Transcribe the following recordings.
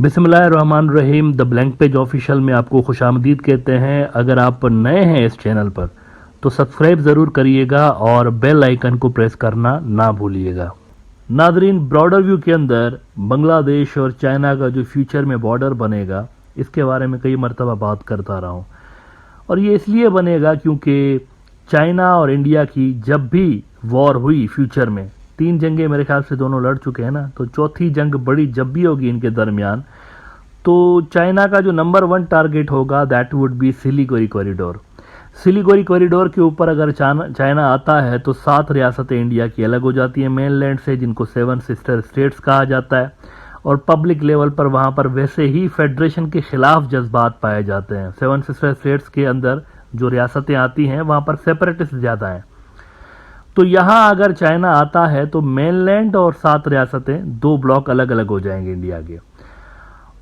बिस्मिल्लाहिर्रहमानिर्रहीम the blank page official में आपको खुशामदीद कहते हैं। अगर आप नए हैं इस चैनल पर तो सब्सक्राइब ज़रूर करिएगा और बेल आइकन को प्रेस करना ना भूलिएगा। नाजरीन, ब्रॉडर व्यू के अंदर बांग्लादेश और चाइना का जो फ्यूचर में बॉर्डर बनेगा, इसके बारे में कई मरतबा बात करता रहा हूँ। और ये इसलिए बनेगा क्योंकि चाइना और इंडिया की जब भी वॉर हुई फ्यूचर में, 3 जंगें मेरे ख्याल से दोनों लड़ चुके हैं ना, तो चौथी जंग बड़ी जब भी होगी इनके दरमियान, तो चाइना का जो नंबर 1 टारगेट होगा that would be Siliguri corridor. Siliguri corridor के ऊपर अगर चाइना आता है तो 7 रियासतें इंडिया की अलग हो जाती हैं मेनलैंड से, जिनको 7 सिस्टर स्टेट्स कहा जाता है। और पब्लिक लेवल पर वहाँ पर वैसे ही फेडरेशन के खिलाफ जज्बात पाए जाते हैं। 7 सिस्टर स्टेट्स के अंदर जो रियासतें आती हैं वहाँ पर सेपरेटिस्ट ज़्यादा हैं। तो यहाँ अगर चाइना आता है तो मेनलैंड और 7 रियासतें 2 ब्लॉक अलग अलग हो जाएंगे इंडिया के।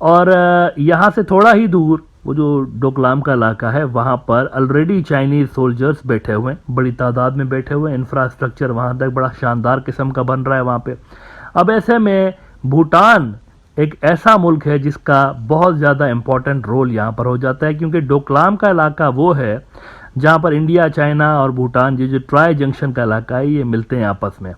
और यहाँ से थोड़ा ही दूर वो जो डोकलाम का इलाका है, वहाँ पर ऑलरेडी चाइनीज सोल्जर्स बैठे हुए हैं, बड़ी तादाद में बैठे हुए हैं। इंफ्रास्ट्रक्चर वहाँ तक बड़ा शानदार किस्म का बन रहा है वहाँ पे। अब ऐसे में भूटान एक ऐसा मुल्क है जिसका बहुत ज़्यादा इंपॉर्टेंट रोल यहाँ पर हो जाता है, क्योंकि डोकलाम का इलाका वो है जहाँ पर इंडिया, चाइना और भूटान जो ट्राई जंक्शन का इलाका है, ये मिलते हैं आपस में।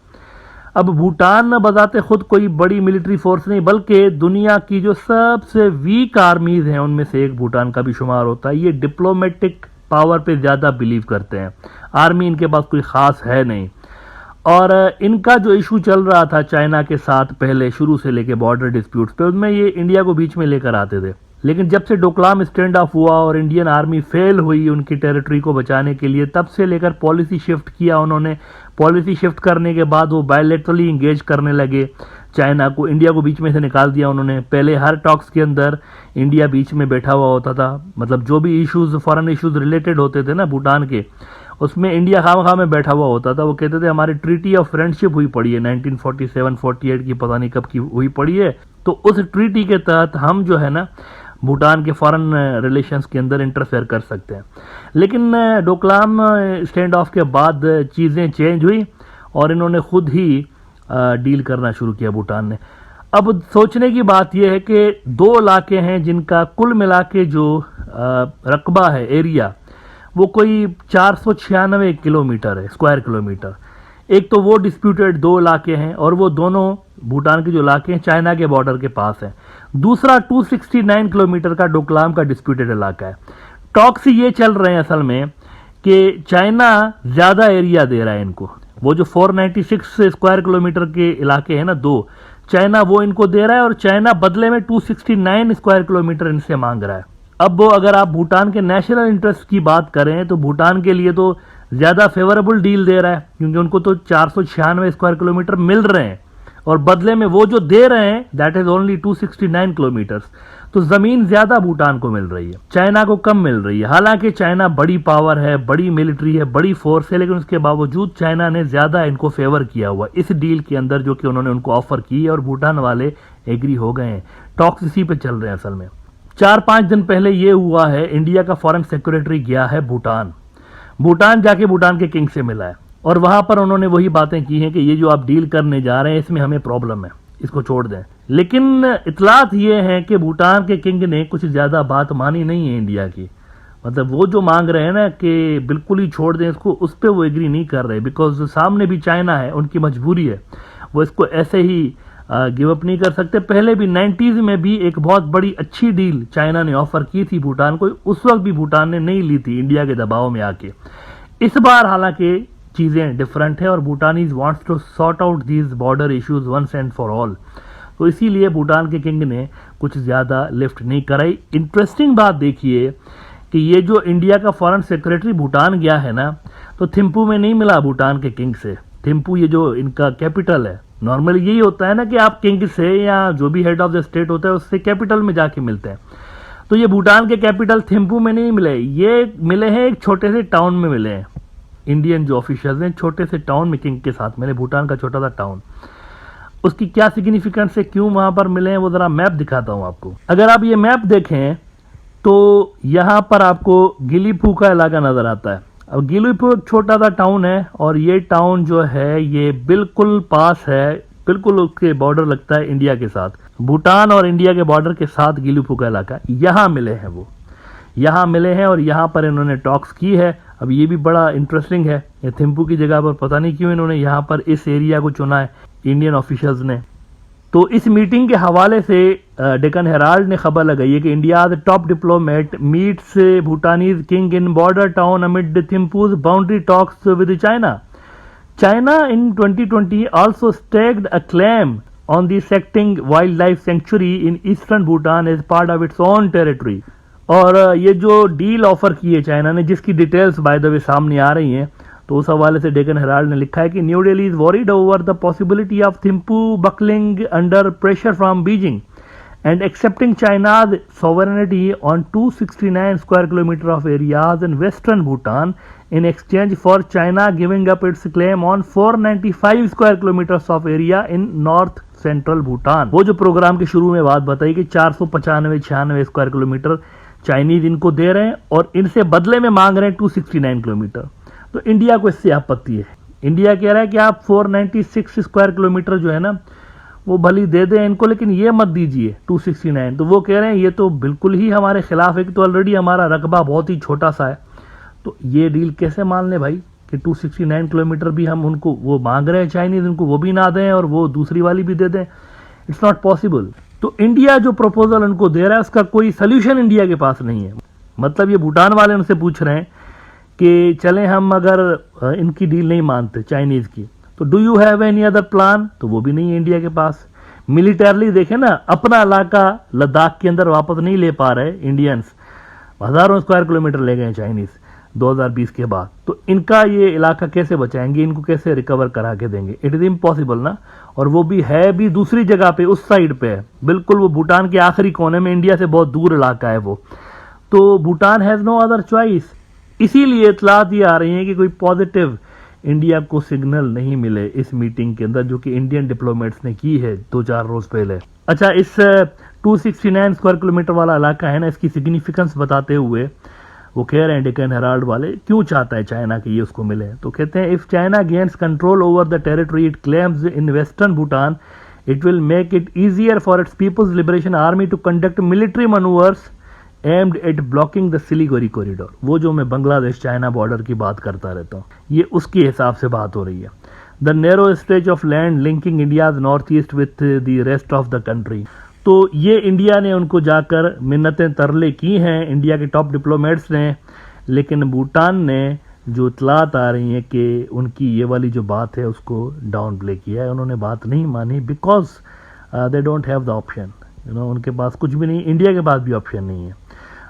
अब भूटान न बजाते खुद कोई बड़ी मिलिट्री फोर्स नहीं, बल्कि दुनिया की जो सबसे वीक आर्मीज हैं उनमें से एक भूटान का भी शुमार होता है। ये डिप्लोमेटिक पावर पे ज़्यादा बिलीव करते हैं, आर्मी इनके पास कोई ख़ास है नहीं। और इनका जो इशू चल रहा था चाइना के साथ पहले शुरू से लेके बॉर्डर डिस्प्यूट्स पे, उनमें ये इंडिया को बीच में लेकर आते थे। लेकिन जब से डोकलाम स्टैंड ऑफ हुआ और इंडियन आर्मी फेल हुई उनकी टेरिटरी को बचाने के लिए, तब से लेकर पॉलिसी शिफ्ट किया उन्होंने। पॉलिसी शिफ्ट करने के बाद वो बायलैटरली इंगेज करने लगे चाइना को, इंडिया को बीच में से निकाल दिया उन्होंने। पहले हर टॉक्स के अंदर इंडिया बीच में बैठा हुआ होता था, मतलब जो भी इश्यूज, फॉरेन इश्यूज रिलेटेड होते थे ना भूटान के, उसमें इंडिया खामखा में बैठा हुआ होता था। वो कहते थे हमारी ट्रीटी ऑफ फ्रेंडशिप हुई पड़ी है 1947-48 की, पता नहीं कब की हुई पड़ी है, तो उस ट्रीटी के तहत हम जो है ना भूटान के फॉरेन रिलेशंस के अंदर इंटरफेयर कर सकते हैं। लेकिन डोकलाम स्टैंड ऑफ के बाद चीज़ें चेंज हुई और इन्होंने खुद ही डील करना शुरू किया भूटान ने। अब सोचने की बात यह है कि 2 इलाके हैं जिनका कुल मिला के जो रकबा है, एरिया, वो कोई 496 किलोमीटर है, स्क्वायर किलोमीटर। एक तो वो डिस्प्यूटेड 2 इलाके हैं और वो दोनों भूटान के जो इलाके हैं चाइना के बॉर्डर के पास हैं। दूसरा 269 किलोमीटर का डोकलाम का डिस्प्यूटेड इलाका है। टॉक्स ये चल रहे हैं असल में कि चाइना ज़्यादा एरिया दे रहा है इनको। वो जो 496 स्क्वायर किलोमीटर के इलाके हैं ना 2, चाइना वो इनको दे रहा है और चाइना बदले में 269 स्क्वायर किलोमीटर इनसे मांग रहा है। अब वो अगर आप भूटान के नेशनल इंटरेस्ट की बात करें तो भूटान के लिए तो ज़्यादा फेवरेबल डील दे रहा है, क्योंकि उनको तो 496 स्क्वायर किलोमीटर मिल रहे हैं और बदले में वो जो दे रहे हैं दैट इज ओनली 269 किलोमीटर्स। तो जमीन ज्यादा भूटान को मिल रही है, चाइना को कम मिल रही है। हालांकि चाइना बड़ी पावर है, बड़ी मिलिट्री है, बड़ी फोर्स है, लेकिन उसके बावजूद चाइना ने ज्यादा इनको फेवर किया हुआ इस डील के अंदर जो कि उन्होंने उनको ऑफर की है, और भूटान वाले एग्री हो गए हैं। टॉक्स इसी पे चल रहे हैं असल में। 4-5 दिन पहले ये हुआ है, इंडिया का फॉरेन सेक्रेटरी गया है भूटान जाके भूटान के किंग से मिला है और वहां पर उन्होंने वही बातें की हैं कि ये जो आप डील करने जा रहे हैं इसमें हमें प्रॉब्लम है, इसको छोड़ दें। लेकिन इतलात ये है कि भूटान के किंग ने कुछ ज्यादा बात मानी नहीं है इंडिया की। मतलब वो जो मांग रहे हैं ना कि बिल्कुल ही छोड़ दें इसको, उस पर वो एग्री नहीं कर रहे, बिकॉज सामने भी चाइना है, उनकी मजबूरी है, वो इसको ऐसे ही गिव अप नहीं कर सकते। पहले भी 90s में भी एक बहुत बड़ी अच्छी डील चाइना ने ऑफर की थी भूटान को, उस वक्त भी भूटान ने नहीं ली थी इंडिया के दबाव में आके। इस बार हालांकि चीज़ें डिफरेंट है और Bhutanese wants to sort out these border issues once and for all, तो इसीलिए भूटान के किंग ने कुछ ज़्यादा लिफ्ट नहीं कराई। इंटरेस्टिंग बात देखिए कि ये जो इंडिया का फॉरेन सेक्रेटरी भूटान गया है ना, तो थिम्पू में नहीं मिला भूटान के किंग से। थिम्पू ये जो इनका कैपिटल है, नॉर्मली यही होता है ना कि आप किंग से या जो भी हेड ऑफ द स्टेट होता है उससे कैपिटल में जाके मिलते हैं। तो ये भूटान के कैपिटल थिम्पू में नहीं मिले, ये मिले हैं एक छोटे से टाउन में मिले हैं। इंडियन जो ऑफिशियल्स हैं छोटे से टाउन में किंग के साथ मिले, भूटान का छोटा सा टाउन। उसकी क्या सिग्निफिकेंस है, क्यों वहां पर मिले हैं, वो जरा मैप दिखाता हूं आपको। अगर आप ये मैप देखें तो यहां पर आपको गिलीपू का इलाका नजर आता है। अब गिलीपू एक छोटा सा टाउन है और ये टाउन जो है ये बिल्कुल पास है बिल्कुल उसके बॉर्डर लगता है इंडिया के साथ। भूटान और इंडिया के बॉर्डर के साथ गिलीपुखा इलाका, यहाँ मिले हैं वो, यहाँ मिले हैं और यहाँ पर इन्होंने टॉक्स की है। अब ये भी बड़ा इंटरेस्टिंग है, ये थिम्पू की जगह पर पता नहीं क्यों इन्होंने यहाँ पर इस एरिया को चुना है इंडियन ऑफिशियल्स ने। तो इस मीटिंग के हवाले से डेक्कन हेराल्ड ने खबर लगाई है कि India the top diplomat meets Bhutanese king in border town amid Thimphu's boundary talks with China. China in 2020 also staked a claim on the Sekting wildlife sanctuary in eastern Bhutan as part of its own territory. और ये जो deal offer की है China ने, जिसकी details by the way सामने आ रही हैं, तो उस हवाले से डेक्कन हेराल्ड ने लिखा है कि new Delhi is worried over the possibility of Thimphu buckling under pressure from Beijing and accepting China's sovereignty on 269 square kilometer of areas in western Bhutan in exchange for China giving up its claim on 495 square kilometers of area in north central Bhutan। वो जो programme के शुरू में बात बताई कि 495-96 square kilometre Chinese इनको दे रहे हैं और इनसे बदले में मांग रहे हैं 269 किलोमीटर। तो इंडिया को इससे आपत्ति है। इंडिया कह रहा है कि आप 496 स्क्वायर किलोमीटर जो है ना वो भली दे दें इनको, लेकिन ये मत दीजिए 269। तो वो कह रहे हैं ये तो बिल्कुल ही हमारे खिलाफ है कि तो ऑलरेडी हमारा रकबा बहुत ही छोटा सा है, तो ये डील कैसे मान ले भाई कि 269 किलोमीटर भी हम उनको वो मांग रहे हैं चाइनीज, उनको वो भी ना दें और वो दूसरी वाली भी दे दें। It's not possible. तो इंडिया जो प्रपोजल उनको दे रहा है उसका कोई सोल्यूशन इंडिया के पास नहीं है। मतलब ये भूटान वाले उनसे पूछ रहे हैं कि चलें हम अगर इनकी डील नहीं मानते चाइनीज की, तो do you have any other plan, तो वो भी नहीं है इंडिया के पास। मिलिटरली देखें ना, अपना इलाका लद्दाख के अंदर वापस नहीं ले पा रहे इंडियंस, हजारों स्क्वायर किलोमीटर ले गए चाइनीज 2020 के बाद, तो इनका ये इलाका कैसे बचाएंगे, इनको कैसे रिकवर करा के देंगे? इट इज इम्पॉसिबल ना। और वो भी है भी दूसरी जगह पे, उस साइड पे है बिल्कुल, वो भूटान के आखिरी कोने में, इंडिया से बहुत दूर इलाका है वो। तो Bhutan has no other choice. इसीलिए इतलात ये आ रही है कि कोई पॉजिटिव इंडिया को सिग्नल नहीं मिले इस मीटिंग के अंदर, जो कि इंडियन डिप्लोमेट्स ने की है 2-4 रोज पहले। अच्छा, इस 269 स्क्वायर किलोमीटर वाला इलाका है ना, इसकी सिग्निफिकेंस बताते हुए वो कह रहे हैं डेक्कन हेराल्ड वाले, क्यों चाहता है चाइना कि ये उसको मिले? तो कहते हैं if China gains control over the territory it claims in western Bhutan it will make it easier for its People's Liberation Army to conduct military manoeuvres aimed at blocking the Siliguri corridor. वो जो मैं बांग्लादेश चाइना बॉर्डर की बात करता रहता हूँ, ये उसके हिसाब से बात हो रही है। The narrow stretch of land linking India's north east with the rest of the country. तो ये इंडिया ने उनको जाकर मिन्नतें तरले की हैं, इंडिया के टॉप डिप्लोमेट्स ने, लेकिन भूटान ने जो इतलात आ रही है कि उनकी ये वाली जो बात है उसको डाउन प्ले किया है, उन्होंने बात नहीं मानी because they don't have the option. उनके पास कुछ भी नहीं, इंडिया के पास भी ऑप्शन नहीं है।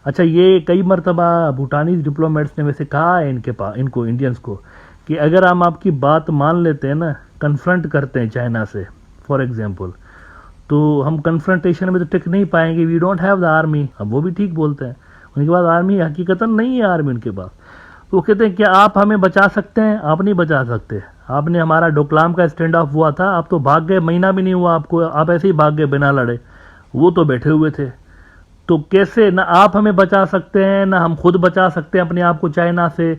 अच्छा, ये कई मरतबा भूटानीज डिप्लोमेट्स ने वैसे कहा है इनको इंडियंस को कि अगर हम आपकी बात मान लेते हैं ना, कन्फ्रंट करते हैं चाइना से फॉर एग्जांपल, तो हम कन्फ्रंटेशन में तो टिक नहीं पाएंगे, we don't have the army. अब वो भी ठीक बोलते हैं, उनके पास आर्मी हकीकतन नहीं है, आर्मी उनके पास। तो वो कहते हैं क्या आप हमें बचा सकते हैं? आप नहीं बचा सकते। आपने हमारा डोकलाम का स्टैंड ऑफ हुआ था, आप तो भाग गए, महीना भी नहीं हुआ आपको, आप ऐसे ही भाग गए बिना लड़े, वो तो बैठे हुए थे। तो कैसे ना आप हमें बचा सकते हैं ना हम खुद बचा सकते हैं अपने आप को चाइना से,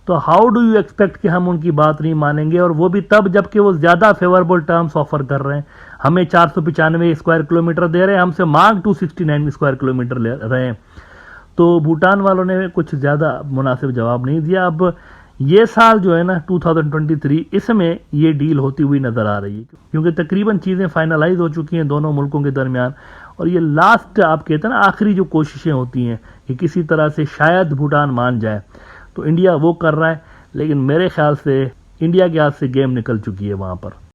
तो हाउ डू यू एक्सपेक्ट कि हम उनकी बात नहीं मानेंगे? और वो भी तब जबकि वो ज्यादा फेवरेबल टर्म्स ऑफर कर रहे हैं, हमें 495 स्क्वायर किलोमीटर दे रहे हैं, हमसे मांग 269 स्क्वायर किलोमीटर ले रहे हैं। तो भूटान वालों ने कुछ ज्यादा मुनासिब जवाब नहीं दिया। अब ये साल जो है ना 2023, इसमें ये डील होती हुई नजर आ रही है, क्योंकि तकरीबन चीजें फाइनलाइज हो चुकी हैं दोनों मुल्कों के दरमियान, और ये लास्ट आप कहते हैं ना आखिरी जो कोशिशें होती हैं कि किसी तरह से शायद भूटान मान जाए, तो इंडिया वो कर रहा है, लेकिन मेरे ख्याल से इंडिया के हाथ से गेम निकल चुकी है वहां पर।